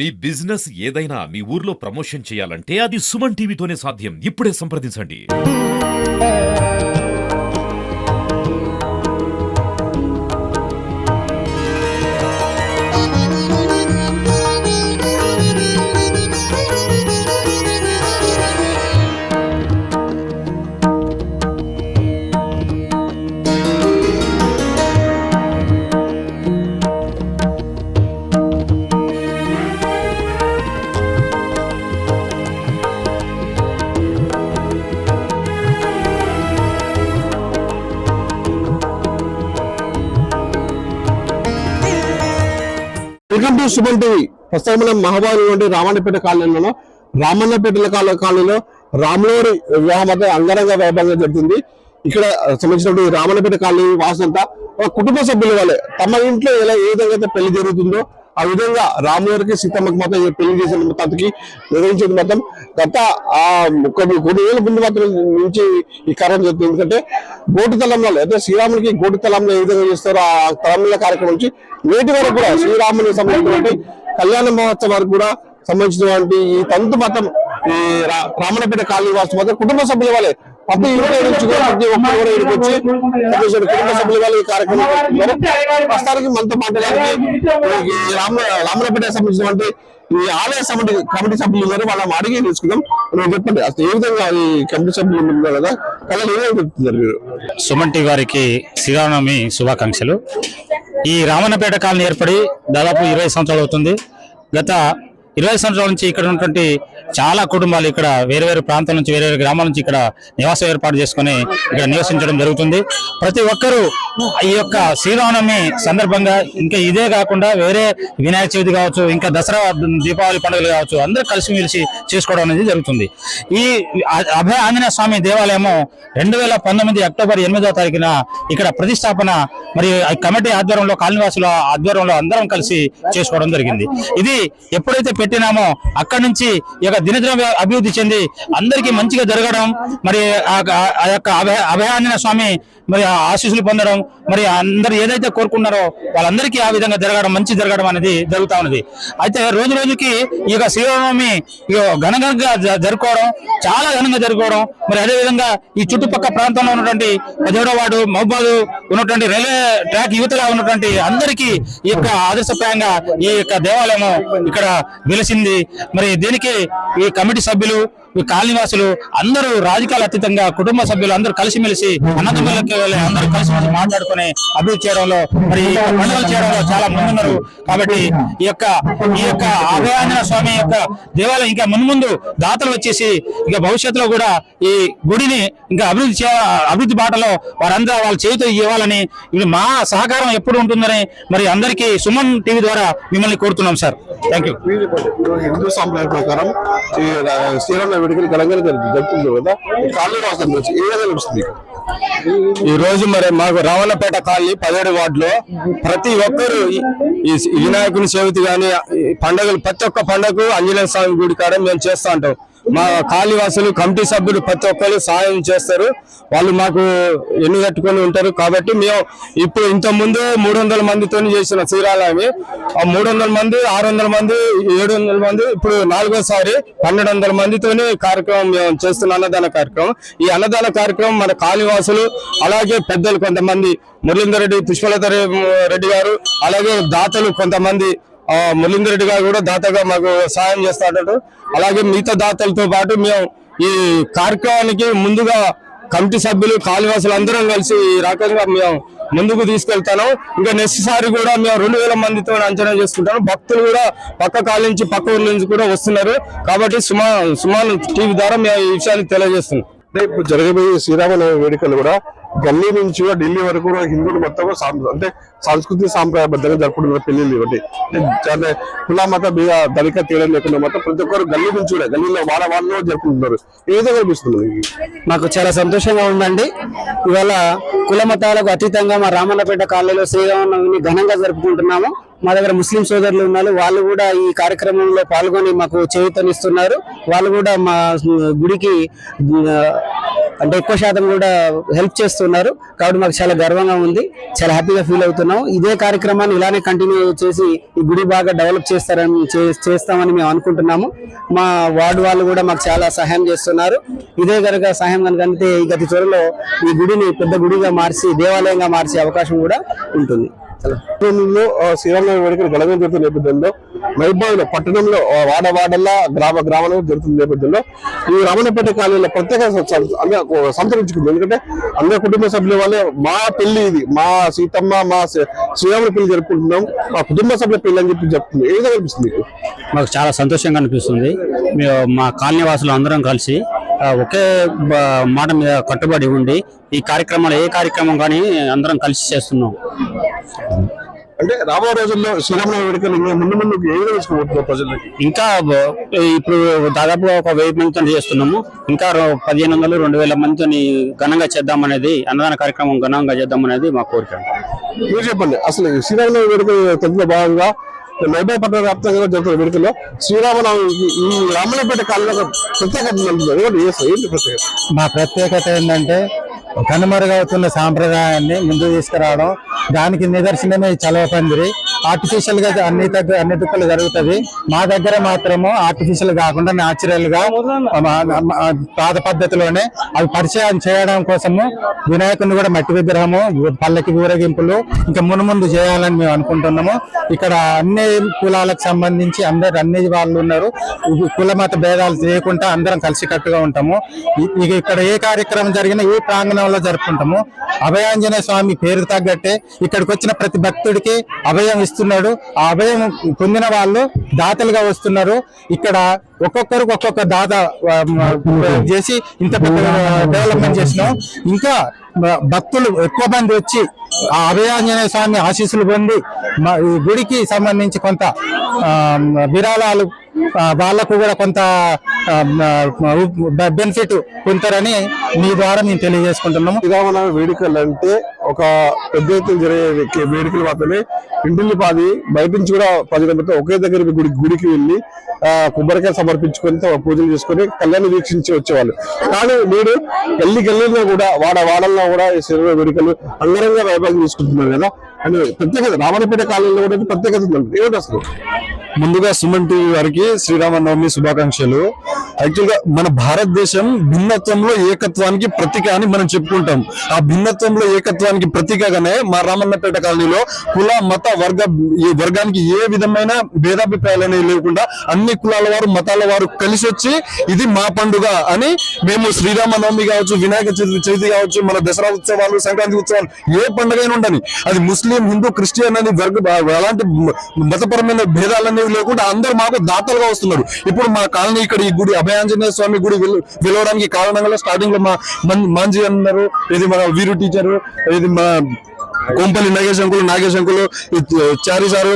మీ business ఏదైనా మీ ఊర్లో promotion చేయాలంటే అది సుమన్ టీవీతోనే సాధ్యం. ఇప్పుడే సంప్రదించండి. Welcome to Suman TV. ప్రస్తుతం మనం మహాబారి రామన్నపేట కాలనీలో కాలనీలో రాములూరి వివాహం అయితే అంగరంగ వైభవంగా జరుగుతుంది. ఇక్కడ సంబంధించినటువంటి రామన్నపేట కాలనీ వాసంతా ఒక కుటుంబ సభ్యుల వాళ్ళే తమ ఇంట్లో ఏ విధంగా అయితే పెళ్లి జరుగుతుందో ఆ విధంగా రాములూరికి సీతమ్మకి మాత్రం పెళ్లి చేసిన తాతకి నిర్వహించేది మాత్రం గత కొన్ని వేల ముందు మాత్రం నుంచి ఈ కార్యం జరుగుతుంది. ఎందుకంటే గోటు తలంలో అయితే శ్రీరామునికి గోటు తలంలో ఏ విధంగా చేస్తారో ఆ తలంలో కార్యక్రమం నుంచి నేటి వరకు కూడా శ్రీరామునికి సంబంధించినటువంటి కళ్యాణ మహోత్సవం వరకు కూడా సంబంధించినటువంటి ఈ తంతు మాత్రం ఈ రామన్నపేట కాలనీ వాస్తు మాత్రం కుటుంబ సభ్యుల వాళ్ళే ప్రతి ఇంట్లో నుంచి ప్రతి ఒక్కరు కూడా ఇక్కడికి వచ్చి కుటుంబ సభ్యుల వాళ్ళు ఈ కార్యక్రమం ప్రస్తుతానికి మనతో మాట్లాడడానికి రామన్నపేట సంబంధించినటువంటి ఈ ఆలయ కమిటీ సభ్యులు ఉన్నారు. వాళ్ళని అడిగి తీసుకుందాం. చెప్పండి అసలు ఏ విధంగా ఈ కమిటీ సభ్యులు ఉన్నారు కదా కళలు ఏమేమి చెప్తున్నారు మీరు? సుమన్ టీవీ వారికి శ్రీరామనవమి శుభాకాంక్షలు. ఈ రామన్నపేట కాలనీ ఏర్పడి దాదాపు 20 సంవత్సరాలు అవుతుంది. గత 20 సంవత్సరాల నుంచి ఇక్కడ ఉన్నటువంటి చాలా కుటుంబాలు ఇక్కడ వేరే ప్రాంతాల నుంచి వేరే గ్రామాల నుంచి ఇక్కడ నివాసం ఏర్పాటు చేసుకుని ఇక్కడ నివసించడం జరుగుతుంది. ప్రతి ఒక్కరూ ఈ యొక్క శ్రీరామనవమి సందర్భంగా ఇంకా ఇదే కాకుండా వేరే వినాయక చవితి కావచ్చు, ఇంకా దసరా దీపావళి పండుగలు కావచ్చు, అందరూ కలిసిమెలిసి చేసుకోవడం అనేది జరుగుతుంది. ఈ అభయ ఆంజనేయ స్వామి దేవాలయము 2019 అక్టోబర్ 8వ తారీఖున ఇక్కడ ప్రతిష్టాపన మరి కమిటీ ఆధ్వర్యంలో కాలనీవాసుల ఆధ్వర్యంలో అందరం కలిసి చేసుకోవడం జరిగింది. ఇది ఎప్పుడైతే పెట్టినామో అక్కడి నుంచి ఈ యొక్క దినదిన అభివృద్ధి చెంది అందరికీ మంచిగా జరగడం, మరి ఆ యొక్క అభయ ఆంజనేయ స్వామి మరి ఆశీస్సులు పొందడం, మరి అందరు ఏదైతే కోరుకున్నారో వాళ్ళందరికీ ఆ విధంగా జరగడం, మంచి జరగడం అనేది జరుగుతా ఉన్నది. అయితే రోజు రోజుకి ఈ యొక్క శ్రీరామనవమి ఘనంగా జరుపుకోవడం, చాలా ఘనంగా జరుపుకోవడం, మరి అదేవిధంగా ఈ చుట్టుపక్కల ప్రాంతంలో ఉన్నటువంటి 17వ వార్డు మహబూబాద్ ఉన్నటువంటి రైల్వే ట్రాక్ యువతగా ఉన్నటువంటి అందరికీ ఈ యొక్క ఆదర్శప్రాయంగా ఈ యొక్క దేవాలయము ఇక్కడ వెలిసింది. మరి దీనికి ఈ కమిటీ సభ్యులు, ఈ కాలనీవాసులు అందరూ రాజకీయాలు అతీతంగా కుటుంబ సభ్యులు అందరూ కలిసిమెలిసి అన్నదమ్ములకి అందరూ కలిసిమెలిసి మాట్లాడుకుని అభివృద్ధి చేయడంలో, మరి పండుగలు చేయడంలో చాలా ముందున్నారు. కాబట్టి ఈ యొక్క అభయ ఆంజనేయ స్వామి యొక్క దేవాలయం ఇంకా ముందు దాతలు వచ్చేసి ఇక భవిష్యత్తులో కూడా ఈ గుడిని ఇంకా అభివృద్ధి బాటలో వారందరూ వాళ్ళ చేతితో ఇవ్వాలని, మా సహకారం ఎప్పుడు ఉంటుందని మరి అందరికీ సుమన్ టీవీ ద్వారా మిమ్మల్ని కోరుతున్నాం సార్. Thank you. హిందూ సాంప్రదాయ ప్రకారం శ్రీరామ వేడుకలు తెలంగాణ జరుగుతుంది కదా, కాలనీ వాసన ఏ విధంగా లభిస్తుంది? ఈ రోజు మరి మాకు రావణపేట కాలనీ 17 వార్డులో ప్రతి ఒక్కరు ఈ వినాయకుని చవితి కానీ పండుగలు ప్రతి ఒక్క పండుగకు ఆంజనేయ స్వామి గుడి కాడ మేము చేస్తూ ఉంటాం. మా కాళీవాసులు కమిటీ సభ్యులు ప్రతి ఒక్కరు సహాయం చేస్తారు. వాళ్ళు మాకు ఎన్ను కట్టుకొని ఉంటారు. కాబట్టి మేము ఇప్పుడు ఇంత ముందు 300 మందితో చేసిన శ్రీరామనవమి, ఆ 300 మంది 600 మంది 700 మంది ఇప్పుడు 4వసారి 1200 మందితోనే కార్యక్రమం మేము చేస్తున్న అన్నదాన కార్యక్రమం. ఈ అన్నదాన కార్యక్రమం మన కాళీవాసులు అలాగే పెద్దలు కొంతమంది మురళీందర్ రెడ్డి, పుష్పలత రెడ్డి గారు, అలాగే దాతలు కొంతమంది మురళీందర్ రెడ్డి గారు కూడా దాతగా మాకు సహాయం చేస్తాడు. అలాగే మిగతా దాతలతో పాటు మేము ఈ కార్యక్రమానికి ముందుగా కమిటీ సభ్యులు కాళీవాసులు అందరం కలిసి ఈ రకంగా మేము ముందుకు తీసుకెళ్తాను. ఇంకా నెక్స్ట్ సారి కూడా మేము 2000 మందితో అంచనా చేసుకుంటాను. భక్తులు కూడా పక్క కాలనీ నుంచి పక్క ఊర్ల నుంచి కూడా వస్తున్నారు. కాబట్టి సుమన్ టీవీ ద్వారా మేము ఈ విషయాన్ని తెలియజేస్తున్నాం. ఇప్పుడు జరగబోయే శ్రీరామనవమి వేడుకలు కూడా గల్లీ నుంచి ఢిల్లీ వరకు కూడా హిందువులు మొత్తం అంటే సంస్కృతి సాంప్రదాయబద్ధంగా జరుపుకుంటున్న పెళ్లిళ్ళు ఒకటి కుల మత ధనిక తేడా లేకుండా మొత్తం ప్రతి ఒక్కరు గల్లీ నుంచి కూడా గల్లీలో వాళ్ళు జరుపుకుంటున్నారు. ఏ విధంగా అనిపిస్తుంది? నాకు చాలా సంతోషంగా ఉందండి. ఇవాళ కుల మతాలకు అతీతంగా మా రామన్నపేట కాలనీలో శ్రీరామనవమిని ఘనంగా జరుపుకుంటున్నాము. మా దగ్గర ముస్లిం సోదరులు ఉన్నారు, వాళ్ళు కూడా ఈ కార్యక్రమంలో పాల్గొని మాకు చేయూతనిస్తున్నారు. వాళ్ళు కూడా మా గుడికి అంటే ఎక్కువ శాతం కూడా హెల్ప్ చేస్తున్నారు. కాబట్టి మాకు చాలా గర్వంగా ఉంది, చాలా హ్యాపీగా ఫీల్ అవుతున్నాం. ఇదే కార్యక్రమాన్ని ఇలానే కంటిన్యూ చేసి ఈ గుడి బాగా డెవలప్ చేస్తామని మేము అనుకుంటున్నాము. మా వార్డు వాళ్ళు కూడా మాకు చాలా సహాయం చేస్తున్నారు. ఇదే కనుక సహాయం కనుక అంటే ఈ గతి త్వరలో ఈ గుడిని పెద్ద గుడిగా మార్చి దేవాలయంగా మార్చే అవకాశం కూడా ఉంటుంది. శ్రీరామనవమి వేడుకలు ఘనంగా జరుగుతున్న నేపథ్యంలో మహబూబాబాద్ పట్టణంలో వాడవాడల్లా గ్రామంలో జరుగుతున్న నేపథ్యంలో ఈ రామన్నపేట కాలనీలో ప్రత్యేక సంతరించుకుంది. ఎందుకంటే అందరి కుటుంబ సభ్యుల వాళ్ళే మా పెళ్లి ఇది, మా సీతమ్మ మా శ్రీరాముల పెళ్లి జరుపుకుంటున్నాం, మా కుటుంబ సభ్యుల పెళ్లి అని చెప్పి చెప్తుంది. ఏ విధంగా అనిపిస్తుంది మీకు? మాకు చాలా సంతోషంగా అనిపిస్తుంది. మా కాలనీ వాసులు అందరం కలిసి ఒకే మాట మీద కట్టుబడి ఉండి ఈ కార్యక్రమాలు ఏ కార్యక్రమం కానీ అందరం కలిసి చేస్తున్నాం. అంటే రాబోయే రోజుల్లో శ్రీరామనవమి వేడుకలు ముందు ఏ విధంగా తీసుకుపోతున్నారు ప్రజలకి? ఇంకా ఇప్పుడు దాదాపు ఒక 1000 మందితో చేస్తున్నాము. ఇంకా 1500-2000 మందితో ఘనంగా చేద్దామనేది, అన్నదాన కార్యక్రమం ఘనంగా చేద్దామనేది మా కోరిక. మీరు చెప్పండి, అసలు శ్రీరామనవమి వేడుకల భాగంగా మహబూబాబాద్ పట్టణ వ్యాప్తంగా జరుగుతున్న వేడుకల్లో శ్రీరామనవమికి ఈ రామన్నపేట కాలనీలో ప్రత్యేకత ఏంటి ప్రత్యేకత? మా ప్రత్యేకత ఏంటంటే కనుమరుగవుతున్న సాంప్రదాయాన్ని ముందుకు తీసుకురావడం. దానికి నిదర్శనమే ఈ చలవ పందిరి. ఆర్టిఫిషియల్ గా అన్ని దుక్కులు జరుగుతుంది. మా దగ్గర మాత్రము ఆర్టిఫిషియల్ కాకుండా న్యాచురల్ గా పాత పద్ధతిలోనే అవి పరిచయం చేయడం కోసము వినాయకుని కూడా మట్టి విగ్రహము, పల్లకి ఊరేగింపులు ఇంకా మునుముందు చేయాలని మేము అనుకుంటున్నాము. ఇక్కడ అన్ని కులాలకు సంబంధించి అన్ని వాళ్ళు ఉన్నారు. కుల మత భేదాలు చేయకుండా అందరం కలిసికట్టుగా ఉంటాము. ఇక్కడ ఏ కార్యక్రమం జరిగినా ఈ ప్రాంగణంలో జరుపుకుంటాము. అభయాంజనేయ స్వామి పేరు తగ్గట్టే ఇక్కడికి వచ్చిన ప్రతి భక్తుడికి అభయం ఇస్తున్నాడు. ఆ అభయం పొందిన వాళ్ళు దాతలుగా వస్తున్నారు. ఇక్కడ ఒక్కొక్కరికి ఒక్కొక్క దాత చేసి ఇంత పెద్ద డెవలప్మెంట్ చేసినాం. ఇంకా భక్తులు ఎక్కువ మంది వచ్చి ఆ అభయాంజనేయ స్వామి ఆశీస్సులు పొంది ఈ గుడికి సంబంధించి కొంత విరాళాలు వాళ్లకు కూడా కొంత బెనిఫిట్ పొందుతారని మీ ద్వారా మేము తెలియజేసుకుంటున్నాము. శ్రీరామనవమి వేడుకలు అంటే ఒక పెద్ద ఎత్తున జరిగే వేడుకలు మాత్రమే. ఇంటిని పాది బయట నుంచి కూడా 10 గంటలతో ఒకే దగ్గర గుడికి వెళ్ళి కొబ్బరికాయ సమర్పించుకొని పూజలు చేసుకొని కళ్యాణం వీక్షించి వచ్చేవాళ్ళు. కానీ నేడు గల్లీలో కూడా వాడల్లో కూడా ఈ శ్రీరామ వేడుకలు అంగరంగ వైభవం తీసుకుంటున్నారు కదా. అని ప్రత్యేకత రామన్నపేట కాలనీలో కూడా ప్రత్యేకత ఉందండి. ఏమిటి అసలు? ముందుగా సుమన్ టీవీ వారికి శ్రీరామనవమి శుభాకాంక్షలు. యాక్చువల్ గా మన భారతదేశం భిన్నత్వంలో ఏకత్వానికి ప్రతీక అని మనం చెప్పుకుంటాం. ఆ భిన్నత్వంలో ఏకత్వానికి ప్రతీకగానే మా రామన్నపేట కాలనీలో కుల మత వర్గానికి ఏ విధమైన భేదాభిప్రాయాలు అనేవి లేకుండా అన్ని కులాల వారు మతాల వారు కలిసి వచ్చి ఇది మా పండుగ అని మేము శ్రీరామనవమి కావచ్చు, వినాయక చవితి కావచ్చు, మన దసరా ఉత్సవాలు, సంక్రాంతి ఉత్సవాలు, ఏ పండుగ అయినా ఉండని అది ముస్లిం, హిందూ, క్రిస్టియన్ అని అలాంటి మతపరమైన భేదాలనేవి లేకుండా అందరూ మాకు దాతలుగా వస్తున్నారు. ఇప్పుడు మా కాలనీ ఇక్కడ ఈ గుడి అభయాంజనేయ స్వామి గుడి వెలవడానికి కారణంగా స్టార్టింగ్ లో మా మాంజీ అన్నారు, ఇది మన వీరు టీచరు, ఇది మా కోంపల్లి నాగేష్ అంకులు, చారి సారు,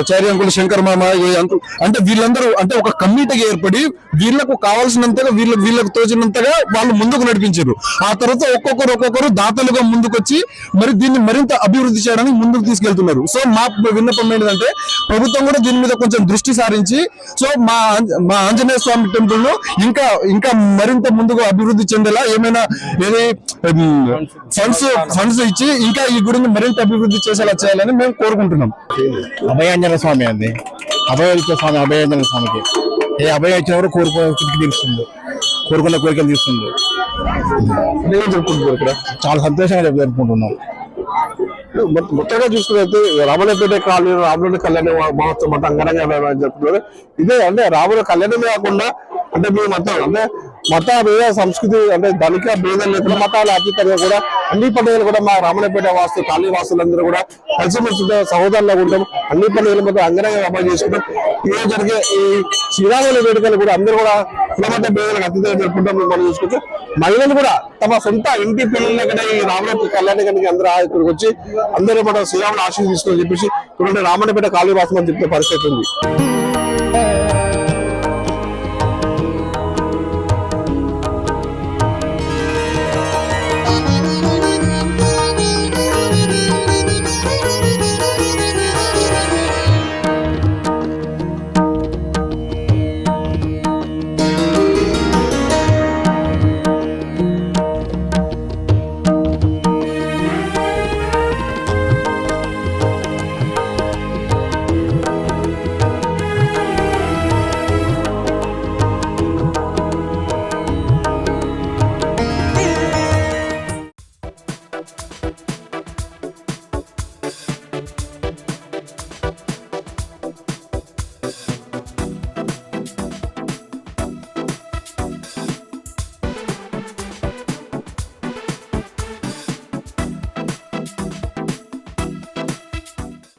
చారి అంకుల్, శంకర్ మామ అంకుల్, అంటే వీళ్ళందరూ అంటే ఒక కమిటీగా ఏర్పడి వీళ్ళకు కావాల్సినంతగా వీళ్ళకు తోచినంతగా వాళ్ళు ముందుకు నడిపించారు. ఆ తర్వాత ఒక్కొక్కరు దాతలుగా ముందుకొచ్చి మరి దీన్ని మరింత అభివృద్ధి చేయడానికి ముందుకు తీసుకెళ్తున్నారు. సో మా విన్నపం ఏంటంటే ప్రభుత్వం కూడా దీని మీద కొంచెం దృష్టి సారించి సో మా ఆంజనేయ స్వామి టెంపుల్ ను ఇంకా మరింత ముందుకు అభివృద్ధి చెందేలా ఏమైనా ఫండ్స్ ఇచ్చి ఇంకా ఈ గుడిని మరింత అభివృద్ధి చేసేలా చేయాలని మేము కోరుకుంటున్నాం. అభయాంజనేయ స్వామి అండి, అభయాంజనేయ స్వామికి ఏ అభయం ఇచ్చిన కూడా కోరుకున్న కోరికలు తీస్తుంది. చాలా సంతోషంగా జరుపుకుంటున్నాం. మొత్తంగా చూసుకున్నైతే రామన్నపేట కాలనీ రాముడి కళ్యాణ మహోత్సవం అంటే అంగరంగ జరుపుతున్నారు. ఇదే అంటే రాముడి కళ్యాణమే కాకుండా అంటే మీ మతం అంటే మత భేద సంస్కృతి అంటే ధనిక భేదం లేకుండా మతాల అతీతంగా కూడా అన్ని పండుగలు కూడా మా రామన్నపేట కాలనీ వాసులందరూ కూడా కలిసిమెలిసి సహోదరులుగా ఉంటాం. అన్ని పండుగల మధ్య అంగరంగ అమలు చేసుకుంటాం. ఇలా జరిగే ఈ శ్రీరాముల వేడుకలు కూడా అందరూ కూడా కులమత భేదాలకు అతీతంగా జరుపుకుంటాం. మనం చూసుకోవచ్చు మహిళలు కూడా తమ సొంత ఇంటి పిల్లలకి ఈ రామన్నపేట కళ్యాణానికి అందరూ ఇక్కడికి వచ్చి అందరూ మనం శ్రీరాముల ఆశీస్సు తీసుకోవాలని చెప్పేసి రామన్నపేట కాలనీ వాసులు చెప్తే పరిస్థితి ఉంది.